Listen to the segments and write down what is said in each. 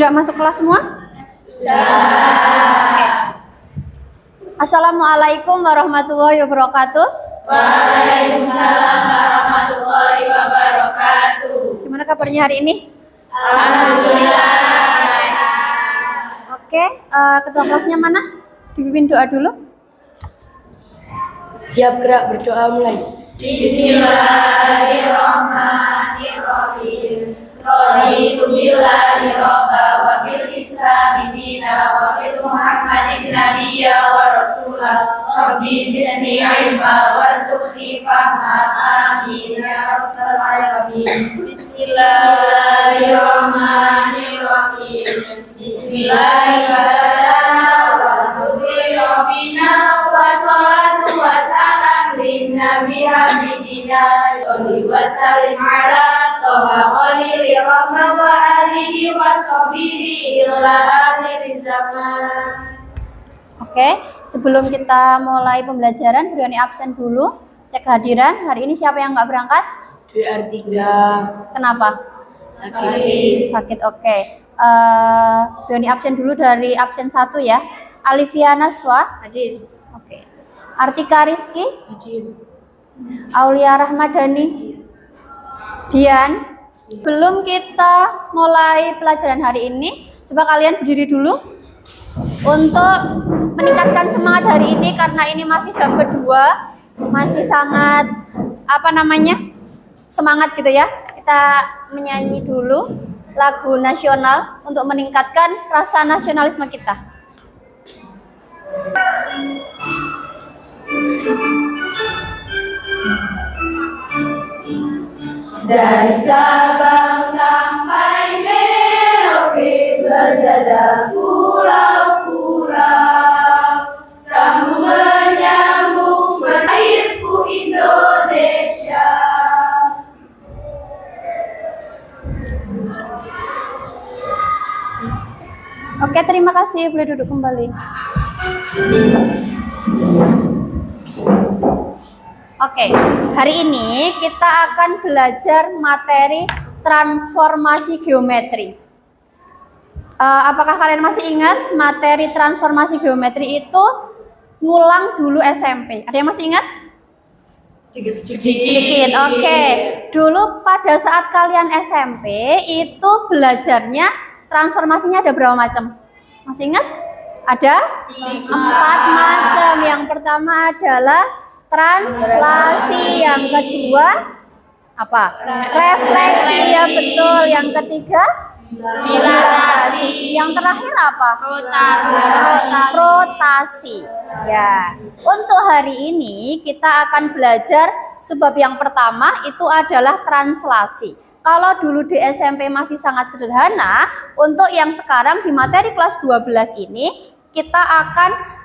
Sudah masuk kelas semua? Sudah. Oke. Assalamualaikum warahmatullahi wabarakatuh. Waalaikumsalam warahmatullahi wabarakatuh. Gimana kabarnya hari ini? Alhamdulillah. Oke, ketua kelasnya mana? Dipimpin doa dulu. Siap gerak berdoa mulai. Bismillahirrahmanirrahim. Raditu billahi robba wa bil islami dina wa bil muhammadin nabiyya wa rasulah. Rabbi zidni ilma warzuqni fahma. Amin ya rabbal alamin. Bismillahirrahmanirrahim. Bismillahirrahmanirrahim. Wa salatu wa salam lin nabi habibina salli wa sallim ala toha khalili rahmah wa alihi wa sahbihi ila akhir zaman. Oke, sebelum kita mulai pembelajaran, berani absen dulu. Cek kehadiran. Hari ini siapa yang nggak berangkat? DR3 Kenapa? sakit. Sakit, oke. Berani absen dulu dari absen 1 ya. Alivia Naswa. Hadir. Oke. Artika Rizky. Hadir. Aulia Rahmadani. Dian. Belum kita mulai pelajaran hari ini, coba kalian berdiri dulu untuk meningkatkan semangat hari ini karena ini masih jam kedua, masih sangat semangat gitu ya. Kita menyanyi dulu lagu nasional untuk meningkatkan rasa nasionalisme kita. Dari Sabang sampai Merauke berjajar pulau-pulau, sambung menyambung berairku Indonesia. Oke, terima kasih. Boleh duduk kembali. Oke, hari ini kita akan belajar materi transformasi geometri. Apakah kalian masih ingat materi transformasi geometri itu ngulang dulu SMP? Ada yang masih ingat? Sedikit. Oke. Dulu pada saat kalian SMP itu belajarnya transformasinya ada berapa macam? Masih ingat? Ada 4 macam. Yang pertama adalah translasi, yang kedua apa? Refleksi, ya betul. Yang ketiga dilatasi. Yang terakhir apa? Rotasi. Ya. Untuk hari ini kita akan belajar sebab yang pertama itu adalah translasi. Kalau dulu di SMP masih sangat sederhana, untuk yang sekarang di materi kelas 12 ini kita akan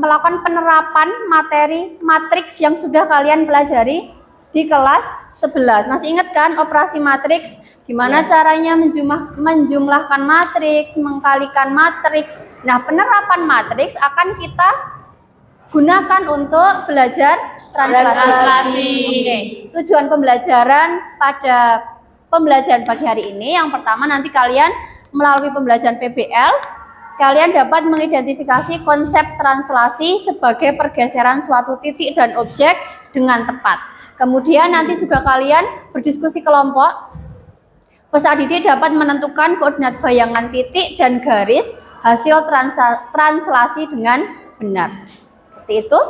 melakukan penerapan materi matriks yang sudah kalian pelajari di kelas 11. Masih ingat kan operasi matriks? Gimana caranya menjumlahkan matriks, mengkalikan matriks. Nah, penerapan matriks akan kita gunakan untuk belajar translasi. Oke. Tujuan pembelajaran pada pembelajaran pagi hari ini, yang pertama nanti kalian melalui pembelajaran PBL kalian dapat mengidentifikasi konsep translasi sebagai pergeseran suatu titik dan objek dengan tepat. Kemudian nanti juga kalian berdiskusi kelompok. Peserta didik dapat menentukan koordinat bayangan titik dan garis hasil translasi dengan benar. Seperti itu.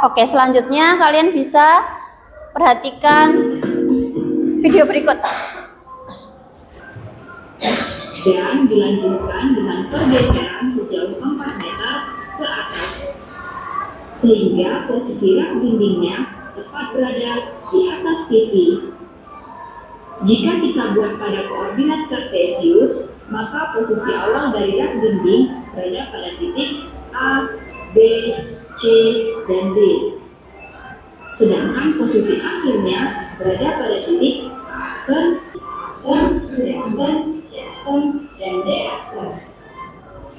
Oke, selanjutnya kalian bisa perhatikan video berikut. Dan dilanjutkan dengan pergeseran sejauh 4 meter ke atas, sehingga posisi rak dindingnya tepat berada di atas TV. Jika kita buat pada koordinat kartesius, maka posisi awal dari rak dinding berada pada titik A, B, C, dan D. Sedangkan posisi akhirnya berada pada titik aksen, dan D-aksen.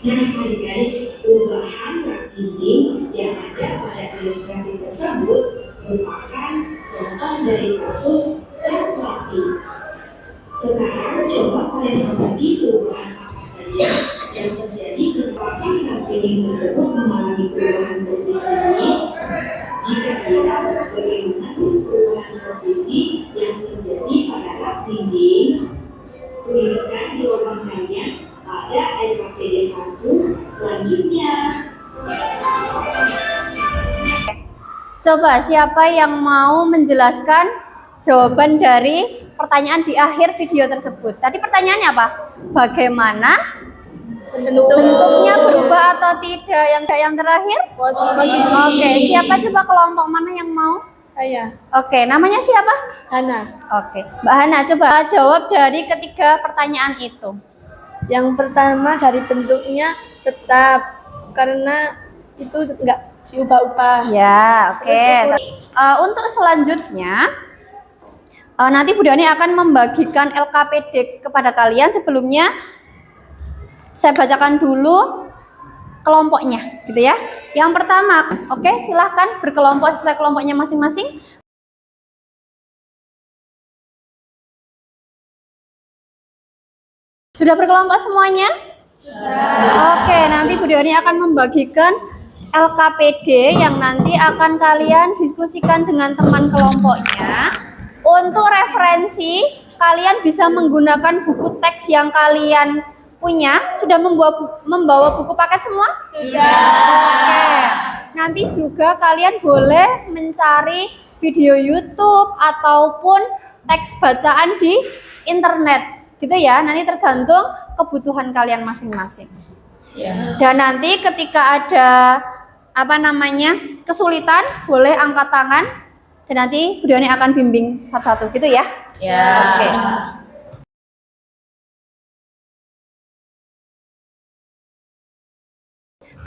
Nah, adik-adik, perubahan rak dinding yang ada pada ilustrasi tersebut merupakan contoh dari kasus translasi. kalian mengerti perubahan apa saja yang terjadi ketika samping tersebut mengalami perubahan posisi, jika tidak, bagaimana sih perubahan posisi yang terjadi pada rak dinding? Tuliskan jawabannya pada LKPD 1 selanjutnya. Coba siapa yang mau menjelaskan jawaban dari pertanyaan di akhir video tersebut? Tadi pertanyaannya apa? Bagaimana bentuknya berubah atau tidak? Yang terakhir? Posisi. Oke, siapa coba kelompok mana yang mau? Saya. Oke, namanya siapa? Hana. Oke, Mbak Hana coba jawab dari ketiga pertanyaan itu. Yang pertama dari bentuknya tetap karena itu enggak diubah-ubah. Ya, oke. Untuk selanjutnya, nanti Bu Dani akan membagikan LKPD kepada kalian. Sebelumnya, saya bacakan dulu kelompoknya, gitu ya. Yang pertama, oke, silahkan berkelompok sesuai kelompoknya masing-masing. Sudah berkelompok semuanya? Sudah. Oke, nanti Bu Dani akan membagikan LKPD yang nanti akan kalian diskusikan dengan teman kelompoknya. Untuk referensi, kalian bisa menggunakan buku teks yang kalian punya. Sudah membawa buku paket semua? Sudah. Oke. Nanti juga kalian boleh mencari video YouTube ataupun teks bacaan di internet. Gitu ya, nanti tergantung kebutuhan kalian masing-masing. Dan nanti ketika ada kesulitan, boleh angkat tangan dan nanti Bu Dani akan bimbing satu-satu gitu ya. Ya. Oke.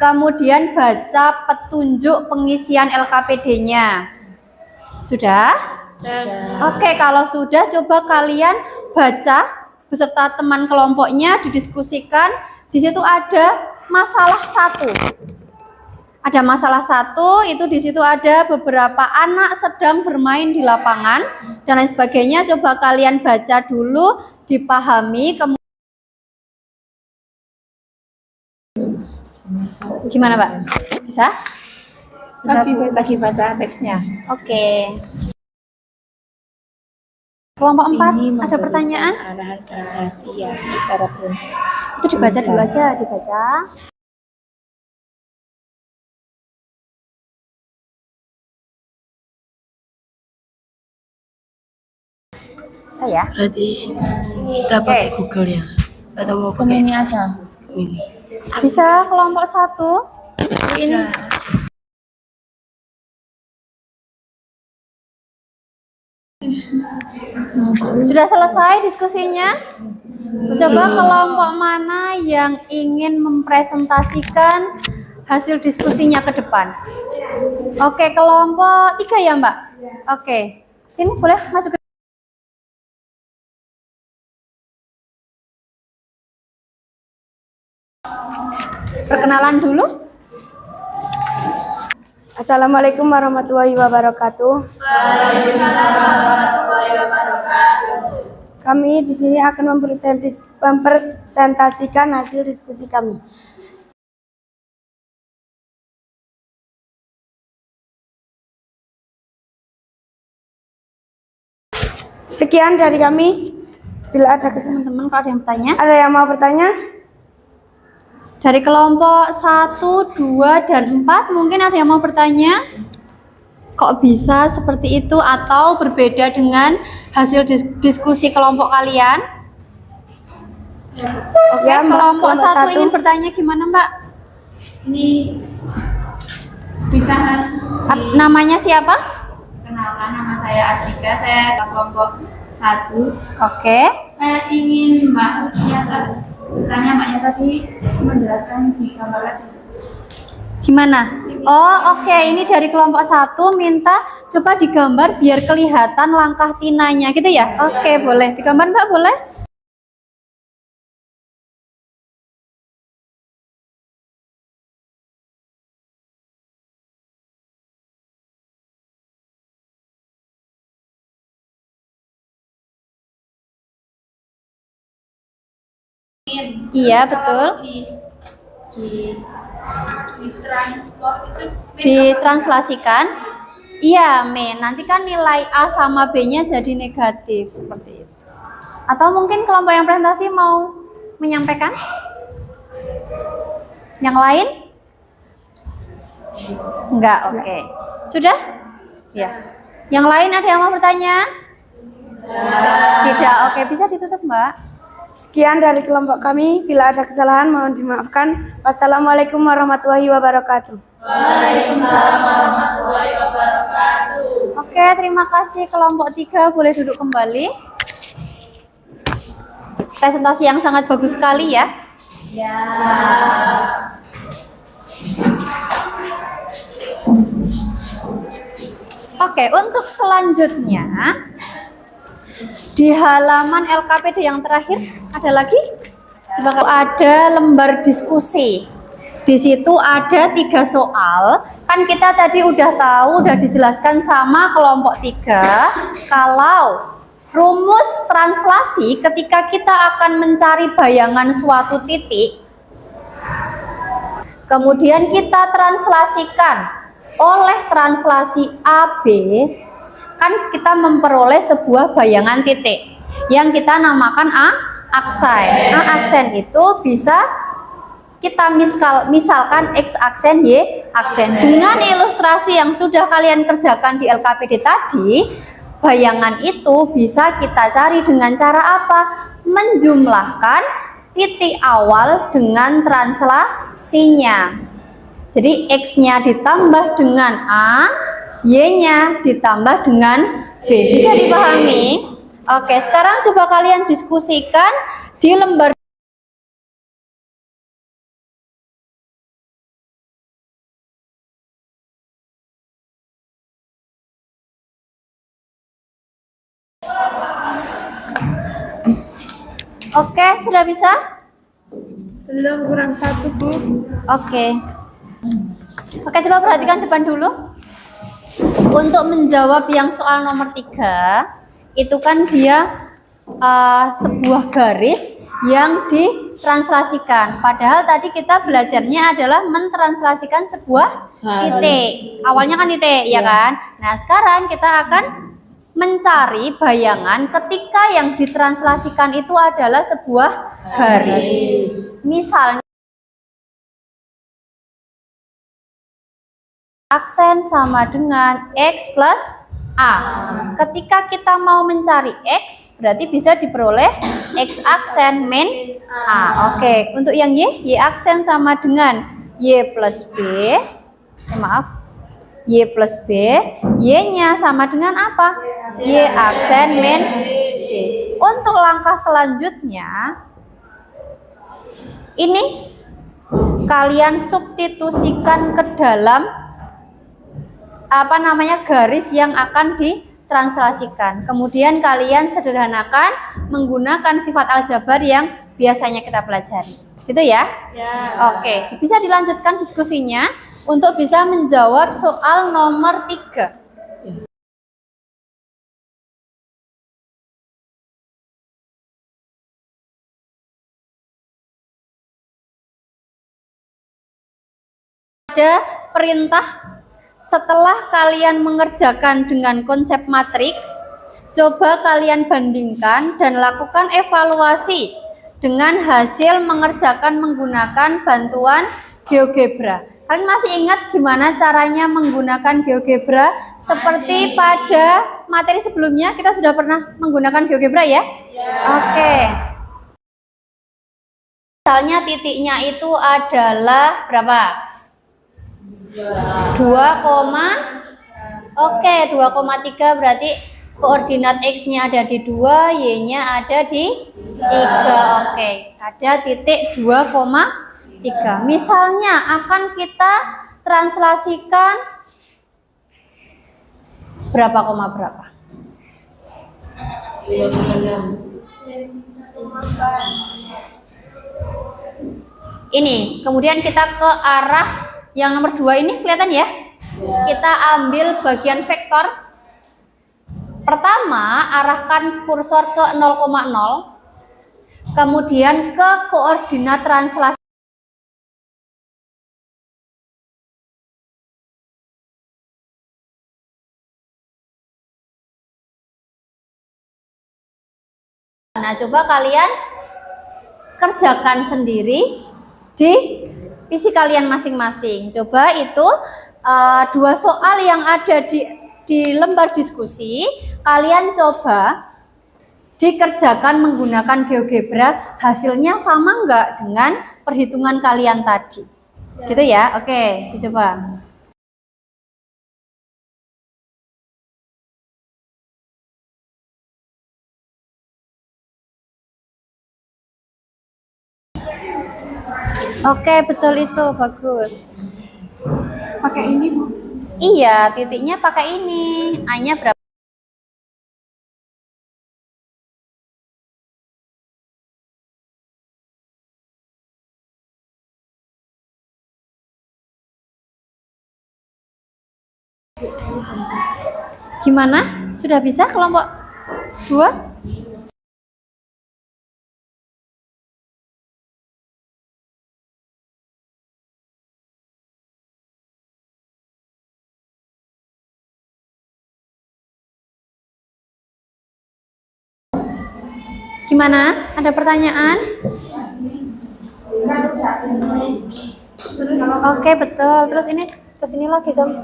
Kemudian baca petunjuk pengisian LKPD-nya. Sudah? Oke, kalau sudah coba kalian baca beserta teman kelompoknya, didiskusikan. Di situ ada masalah 1. Ada masalah 1, itu di situ ada beberapa anak sedang bermain di lapangan dan lain sebagainya. Coba kalian baca dulu, dipahami. Gimana, Pak? Bisa? Lagi baca teksnya. Oke. Kelompok 4, ada pertanyaan? Arahan perhatian secara pun. Itu dibaca dulu aja, dibaca. Saya. Berarti kita pakai Google ya. Atau mau pakai Ini aja. ini. Bisa kelompok 1. Ini. Sudah selesai diskusinya? Coba kelompok mana yang ingin mempresentasikan hasil diskusinya ke depan? Oke, kelompok 3 ya, Mbak? Oke. Sini boleh maju ke. Perkenalan dulu. Assalamualaikum warahmatullahi wabarakatuh. Kami di sini akan mempresentasikan hasil diskusi kami. Sekian dari kami. Bila ada Teman-teman kalau ada yang bertanya. ada yang mau bertanya? Dari kelompok 1, 2, dan 4 mungkin ada yang mau bertanya? Kok bisa seperti itu atau berbeda dengan hasil diskusi kelompok kalian? Oke, Ya, Mbak, kelompok kelompok 1 1. ingin bertanya gimana, Mbak? Ini bisa Namanya siapa? kenalkan, nama saya Atika, saya kelompok 1. Oke. Saya ingin Mbaknya tadi menjelaskan di gambar aja. Gimana? Oh, oke. Ini dari kelompok 1 minta coba digambar biar kelihatan langkah tinanya gitu ya? Oke, boleh. Digambar, Mbak, boleh? min. Iya, Kalau betul. di transport itu min Ditranslasikan. Iya, min. Nanti kan nilai A sama B-nya jadi negatif seperti itu. Atau mungkin kelompok yang presentasi mau menyampaikan? Yang lain? Enggak, oke. Sudah? Ya. Yang lain ada yang mau bertanya? Tidak, oke. Bisa ditutup, Mbak. Sekian dari kelompok kami. Bila ada kesalahan mohon dimaafkan. Wassalamualaikum warahmatullahi wabarakatuh. Waalaikumsalam warahmatullahi wabarakatuh. Oke, terima kasih kelompok 3. Boleh duduk kembali. Presentasi yang sangat bagus sekali ya. Oke, untuk selanjutnya di halaman LKPD yang terakhir ada lagi? Coba kalau ada lembar diskusi. Di situ ada 3 soal. Kan kita tadi udah tahu, udah dijelaskan sama kelompok 3 kalau rumus translasi ketika kita akan mencari bayangan suatu titik, kemudian kita translasikan oleh translasi AB, kan kita memperoleh sebuah bayangan titik yang kita namakan aksen. Aksen itu bisa kita misalkan X aksen, Y aksen. Dengan ilustrasi yang sudah kalian kerjakan di LKPD tadi, bayangan itu bisa kita cari dengan cara apa? Menjumlahkan titik awal dengan translasinya. Jadi X-nya ditambah dengan A, Y-nya ditambah dengan B. Bisa dipahami? Oke, sekarang coba kalian diskusikan di lembar. Oke, sudah bisa? Belum, kurang 1, Bu. Oke. Oke, coba perhatikan depan dulu. Untuk menjawab yang soal nomor 3, itu kan dia sebuah garis yang ditranslasikan. Padahal tadi kita belajarnya adalah mentranslasikan sebuah titik. Awalnya kan titik, ya kan? Nah, sekarang kita akan mencari bayangan ketika yang ditranslasikan itu adalah sebuah garis. Misalnya aksen sama dengan X plus A. Ketika kita mau mencari X, berarti bisa diperoleh X aksen min A. Oke, untuk yang Y aksen sama dengan Y plus B. Maaf, Y plus B. Y-nya sama dengan apa? Y aksen min B. Untuk langkah selanjutnya, ini kalian substitusikan ke dalam garis yang akan ditranslasikan. Kemudian kalian sederhanakan menggunakan sifat aljabar yang biasanya kita pelajari. Gitu ya? Oke, bisa dilanjutkan diskusinya untuk bisa menjawab soal nomor 3. Ada perintah. Setelah kalian mengerjakan dengan konsep matriks, coba kalian bandingkan dan lakukan evaluasi dengan hasil mengerjakan menggunakan bantuan GeoGebra. Kalian masih ingat gimana caranya menggunakan GeoGebra? Seperti pada materi sebelumnya kita sudah pernah menggunakan GeoGebra ya? Oke. Misalnya titiknya itu adalah berapa? 2,3 berarti koordinat X-nya ada di 2, Y-nya ada di 3. Oke, ada titik 2,3. Misalnya akan kita translasikan berapa koma berapa? Ini, kemudian kita ke arah yang nomor 2 ini kelihatan ya? Kita ambil bagian vektor. Pertama, arahkan kursor ke 0,0. kemudian ke koordinat translasi. Nah, coba kalian kerjakan sendiri di PC kalian masing-masing. Coba itu dua soal yang ada di lembar diskusi, kalian coba dikerjakan menggunakan GeoGebra, hasilnya sama enggak dengan perhitungan kalian tadi? Gitu ya, oke, dicoba. Oke, betul itu, bagus. Pakai ini, Bu. Iya, titiknya pakai ini. A-nya berapa? Gimana? Sudah bisa kelompok 2? Gimana? Ada pertanyaan? Oke, betul. Terus ini ke sini lagi dong.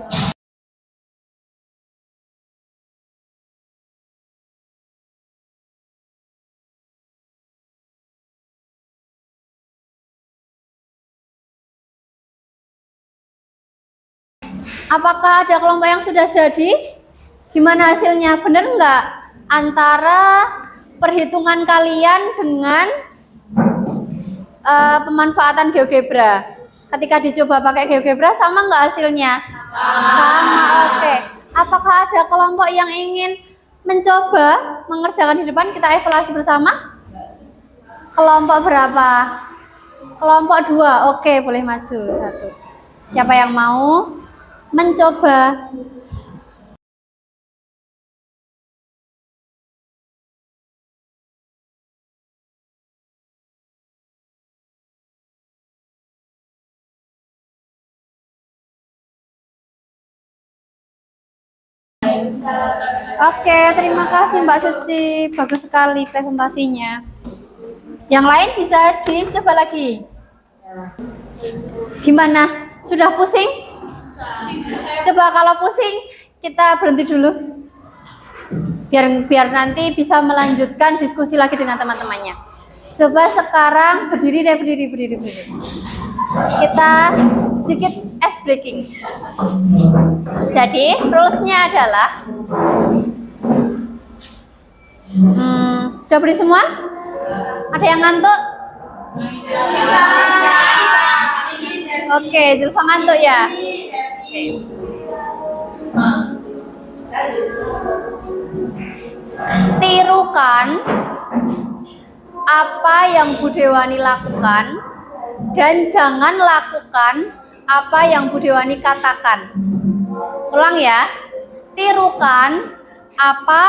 Apakah ada kelompok yang sudah jadi? Gimana hasilnya? Bener nggak? Antara perhitungan kalian dengan pemanfaatan GeoGebra. Ketika dicoba pakai GeoGebra sama nggak hasilnya? Sama, oke. Apakah ada kelompok yang ingin mencoba mengerjakan di depan? Kita evaluasi bersama. Kelompok berapa? Kelompok 2, oke, boleh maju 1. Siapa yang mau mencoba? Oke, terima kasih Mbak Suci. Bagus sekali presentasinya. Yang lain bisa dicoba lagi. Gimana? Sudah pusing? Coba kalau pusing, kita berhenti dulu. Biar nanti bisa melanjutkan diskusi lagi dengan teman-temannya. Coba sekarang berdiri deh, berdiri. Kita sedikit ice breaking. Jadi rulesnya adalah sudah beri semua? Ada yang ngantuk? Oke, Zulfa ngantuk ya? Oke. Tirukan apa yang Bu Dewani lakukan dan jangan lakukan apa yang Bu Dewani katakan. Ulang ya. Tirukan apa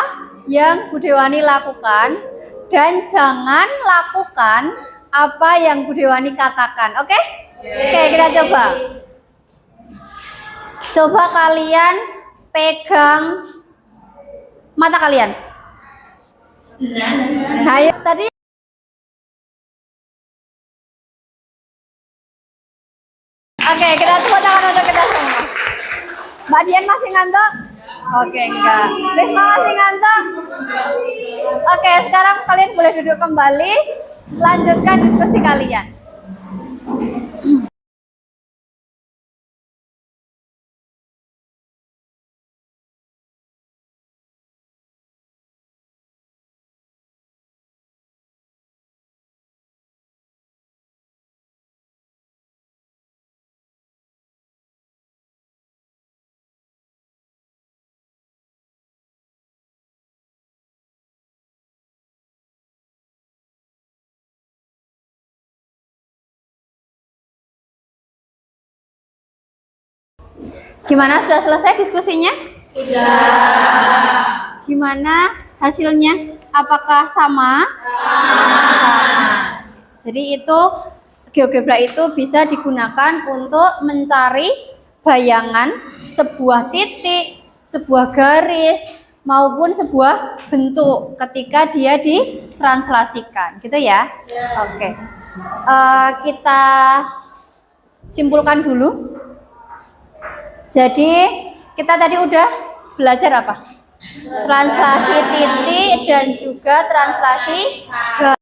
yang Bu Dewani lakukan dan jangan lakukan apa yang Bu Dewani katakan. Oke? Oke, kita coba. Coba kalian pegang mata kalian. Nah, tadi oke, kita tepuk tangan untuk kita semua. Mbak Dian masih ngantuk? Oke, enggak. Risma masih ngantuk? Oke, sekarang kalian boleh duduk kembali. Lanjutkan diskusi kalian. Gimana, sudah selesai diskusinya? Sudah. Gimana hasilnya? apakah sama? Sama. Jadi itu GeoGebra itu bisa digunakan untuk mencari bayangan sebuah titik, sebuah garis, maupun sebuah bentuk ketika dia ditranslasikan, gitu ya? Oke. Kita simpulkan dulu. Jadi kita tadi udah belajar apa? Translasi titik dan juga translasi garis.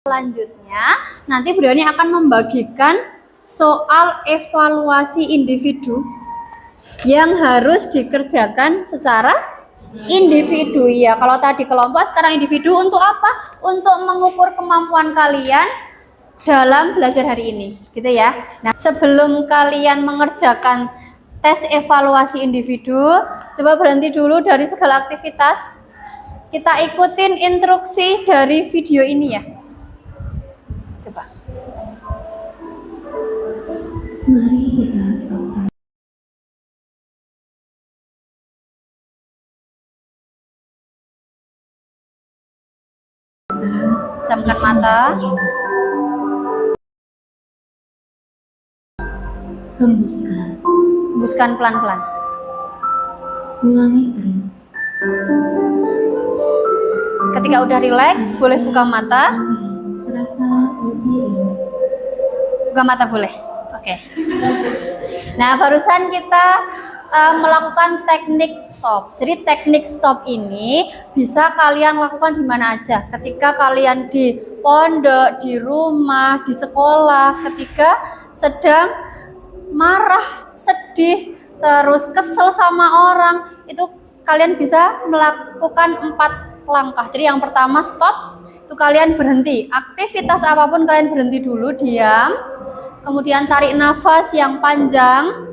Selanjutnya, nanti beliau ini akan membagikan soal evaluasi individu yang harus dikerjakan secara individu. Ya, kalau tadi kelompok, sekarang individu untuk apa? Untuk mengukur kemampuan kalian dalam belajar hari ini, gitu ya. Nah, sebelum kalian mengerjakan tes evaluasi individu, coba berhenti dulu dari segala aktivitas. Kita ikutin instruksi dari video ini ya. Coba. Mari kita sama-sama Pejamkan mata. hembuskan, Hembuskan pelan-pelan. ulangi terus. Ketika udah rileks, boleh buka mata. Terasa lebih ringan. Buka mata boleh. Oke. Nah, barusan kita melakukan teknik stop. Jadi teknik stop ini bisa kalian lakukan di mana aja. Ketika kalian di pondok, di rumah, di sekolah, ketika sedang marah, sedih, terus kesel sama orang, itu kalian bisa melakukan 4 langkah. Jadi yang pertama stop, itu kalian berhenti. Aktivitas apapun kalian berhenti dulu, diam. Kemudian tarik nafas yang panjang.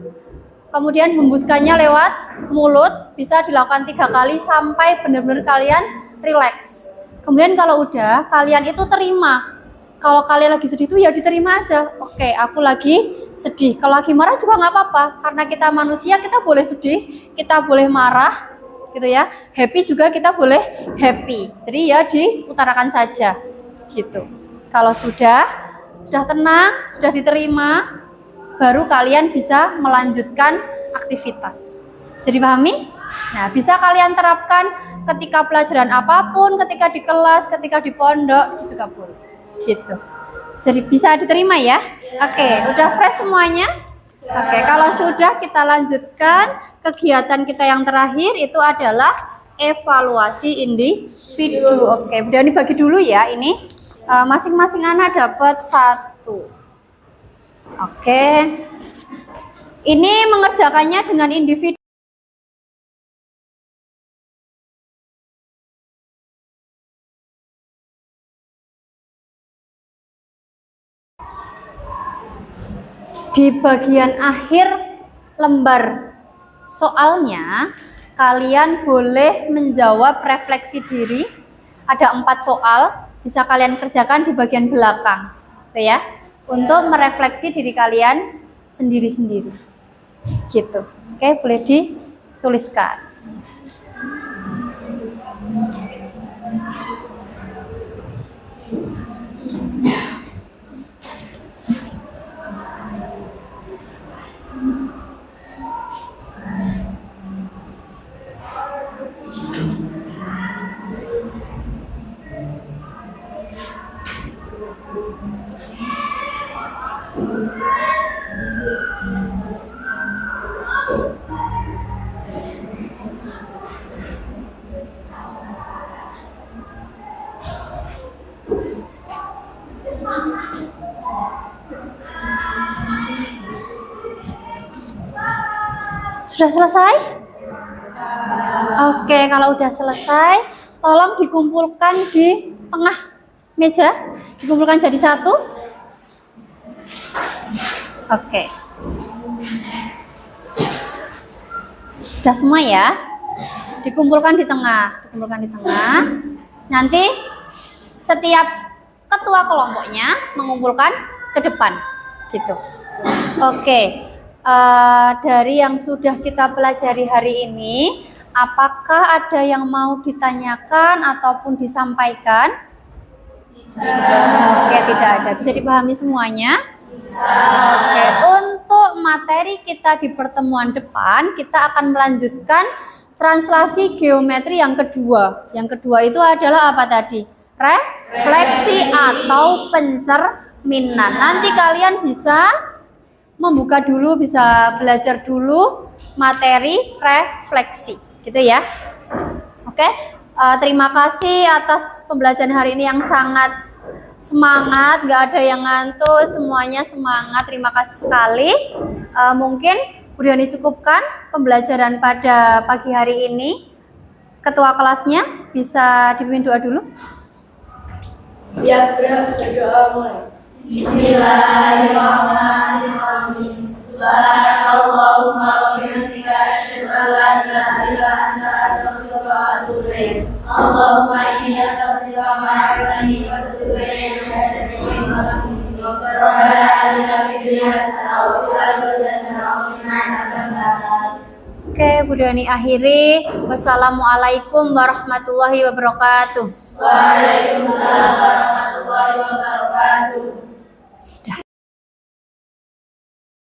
Kemudian hembuskannya lewat mulut, bisa dilakukan 3 kali sampai benar-benar kalian rileks. Kemudian kalau udah, kalian itu terima. Kalau kalian lagi sedih itu ya diterima aja. Oke, aku lagi sedih. Kalau lagi marah juga nggak apa-apa, karena kita manusia, kita boleh sedih, kita boleh marah, gitu ya. Happy juga kita boleh happy. Jadi ya diutarakan saja, gitu. Kalau sudah tenang, sudah diterima, baru kalian bisa melanjutkan aktivitas. Bisa dipahami? Nah, bisa kalian terapkan ketika pelajaran apapun, ketika di kelas, ketika di pondok, itu juga boleh. Gitu. Bisa diterima ya? Oke, udah fresh semuanya? Oke, kalau sudah kita lanjutkan kegiatan kita yang terakhir itu adalah evaluasi individu. Oke, udah dibagi dulu ya ini. Masing-masing anak dapat 1. Oke. Ini mengerjakannya dengan individu. Di bagian akhir lembar soalnya, kalian boleh menjawab refleksi diri. Ada 4 soal, bisa kalian kerjakan di bagian belakang, gitu ya, untuk merefleksi diri kalian sendiri-sendiri, gitu. Oke, boleh dituliskan. Sudah selesai? Oke, kalau udah selesai, tolong dikumpulkan di tengah meja, dikumpulkan jadi 1. Oke. Sudah semua ya? Dikumpulkan di tengah, Nanti setiap ketua kelompoknya mengumpulkan ke depan, gitu. Oke, dari yang sudah kita pelajari hari ini, apakah ada yang mau ditanyakan ataupun disampaikan? Oke, tidak ada. Bisa dipahami semuanya? Oke, untuk materi kita di pertemuan depan, kita akan melanjutkan translasi geometri yang kedua. Yang kedua itu adalah apa tadi? Refleksi atau pencerminan. Nanti kalian bisa membuka dulu, bisa belajar dulu materi refleksi, gitu ya. Oke, terima kasih atas pembelajaran hari ini yang sangat semangat, gak ada yang ngantuk, semuanya semangat. Terima kasih sekali. Mungkin Bu Diani cukupkan pembelajaran pada pagi hari ini. Ketua kelasnya bisa dipimpin doa dulu. Siap, berdoa mulai. Bismillahirrahmanirrahim. Subhanakallahumma wa bihamdika asyhadu an la ilaha illa anta astaghfiruka wa atubu ilaik. Allahumma inni astaghfiruka ma 'allamtani wa atubu ilaik. Rabbana atina fid dunya hasanah wa fil akhirati hasanah wa qina adzabannar. Oke, Bu Diani akhiri. Wassalamualaikum warahmatullahi wabarakatuh. Waalaikumsalam warahmatullahi wabarakatuh.